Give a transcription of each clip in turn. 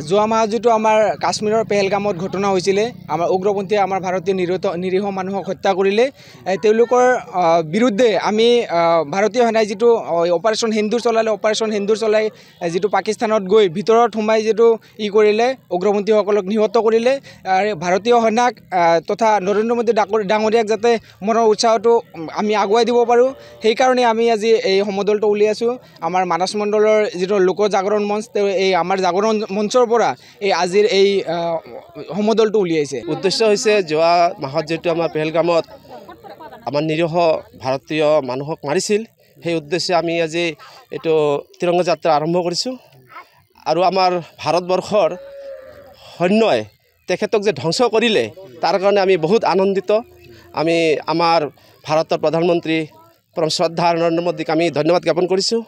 যোৱা মাহ যেটো আমাৰ কাশ্মীৰৰ পেহেলগামত ঘটনা হৈছিলে আমাৰ উগ্ৰপন্থীয়ে আমাৰ ভাৰতীয় নিৰীহ মানুহক হত্যা কৰিলে তেওঁলোকৰ বিৰুদ্ধে আমি ভাৰতীয় সেনাই যেটো অপাৰেশ্যন সিন্দুৰ চলাই যেটো পাকিস্তানত গৈ ভিতৰত সোমাই যেটো কৰিলে উগ্ৰপন্থীসকলক নিহত কৰিলে ভাৰতীয় সেনাক তথা নৰেন্দ্ৰ মোদী ডাঙৰীয়াক যাতে মনৰ উৎসাহটো আমি আগুৱাই দিব পাৰোঁ সেই কাৰণে আমি আজি এই সমদলটো উলিয়াইছো আমাৰ মানস মণ্ডলৰ যেটো লোক জাগৰণ মঞ্চ এই আমাৰ জাগৰণ মঞ্চৰ পৰা এই আজিৰ এই সমদলটো উলিয়াইছে। উদ্দেশ্য হৈছে যোৱা মাহত যেটো আমাৰ পেহেলগামত আমাৰ নিৰীহ ভাৰতীয় মানুহক মাৰিছিল সেই উদ্দেশ্যে আমি আজি এটো তিৰংগা যাত্ৰা আৰম্ভ কৰিছোঁ আৰু আমাৰ ভাৰতবৰ্ষৰ সৈন্যই তেখেতক যে ধ্বংস কৰিলে তাৰ কাৰণে আমি বহুত আনন্দিত। আমি আমাৰ ভাৰতৰ প্ৰধানমন্ত্ৰী পৰম শ্ৰদ্ধা নৰেন্দ্ৰ মোদীক আমি ধন্যবাদ জ্ঞাপন কৰিছোঁ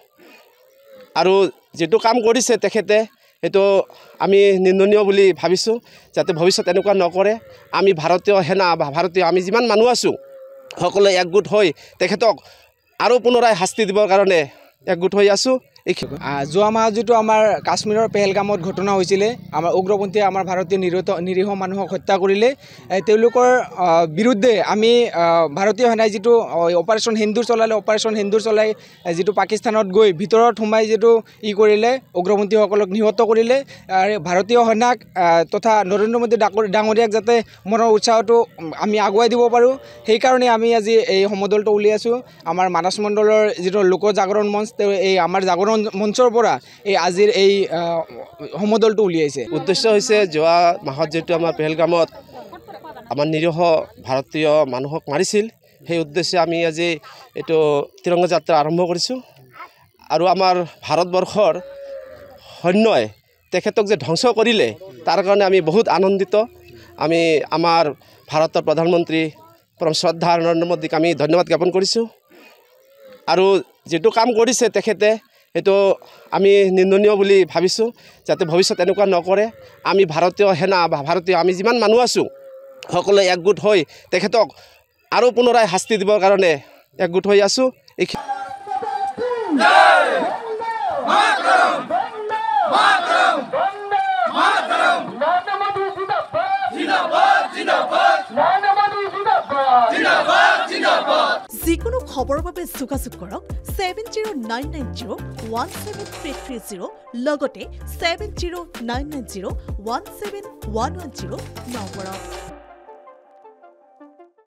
আৰু যেটো কাম কৰিছে তেখেতে সেইটো আমি নিন্দনীয় বুলি ভাবিছোঁ যাতে ভৱিষ্যত এনেকুৱা নকৰে। আমি ভাৰতীয় সেনা বা ভাৰতীয় আমি যিমান মানুহ আছোঁ সকলোৱে একগোট হৈ তেখেতক আৰু পুনৰাই শাস্তি দিবৰ কাৰণে একগোট হৈ আছোঁ। যোৱা মাহ যেটো আমাৰ কাশ্মীৰৰ পেহেলগামত ঘটনা হৈছিলে আমাৰ উগ্ৰপন্থীয়ে আমাৰ ভাৰতীয় নিৰীহ মানুহক হত্যা কৰিলে তেওঁলোকৰ বিৰুদ্ধে আমি ভাৰতীয় সেনাই যেটো অপাৰেশ্যন সিন্দুৰ চলাই যেটো পাকিস্তানত গৈ ভিতৰত সোমাই যেটো কৰিলে উগ্ৰপন্থীসকলক নিহত কৰিলে ভাৰতীয় সেনাক তথা নৰেন্দ্ৰ মোদী ডাঙৰীয়াক যাতে মনৰ উৎসাহটো আমি আগুৱাই দিব পাৰোঁ সেই কাৰণে আমি আজি এই সমদলটো উলিয়াইছোঁ আমাৰ মানস মণ্ডলৰ যেটো লোক জাগৰণ মঞ্চ এই আমাৰ জাগৰণ মঞ্চৰ পৰা এই আজিৰ এই সমদলটো উলিয়াইছে। উদ্দেশ্য হৈছে যোৱা মাহত যেটো আমাৰ পেহেলগামত আমাৰ নিৰীহ ভাৰতীয় মানুহক মাৰিছিল সেই উদ্দেশ্যে আমি আজি এটো তিৰংগা যাত্ৰা আৰম্ভ কৰিছোঁ আৰু আমাৰ ভাৰতবৰ্ষৰ সৈন্যই তেখেতক যে ধ্বংস কৰিলে তাৰ কাৰণে আমি বহুত আনন্দিত। আমি আমাৰ ভাৰতৰ প্ৰধানমন্ত্ৰী পৰম শ্ৰদ্ধা নৰেন্দ্ৰ মোদীক আমি ধন্যবাদ জ্ঞাপন কৰিছোঁ আৰু যেটো কাম কৰিছে তেখেতে সেইটো আমি নিন্দনীয় বুলি ভাবিছোঁ যাতে ভৱিষ্যত এনেকুৱা নকৰে। আমি ভাৰতীয় সেনা বা ভাৰতীয় আমি যিমান মানুহ আছোঁ সকলোৱে একগোট হৈ তেখেতক আৰু পুনৰাই শাস্তি দিবৰ কাৰণে একগোট হৈ আছোঁ। যিকোনো খবৰৰ বাবে যোগাযোগ কৰক 7099017330 লগতে 7099017110 নম্বৰত।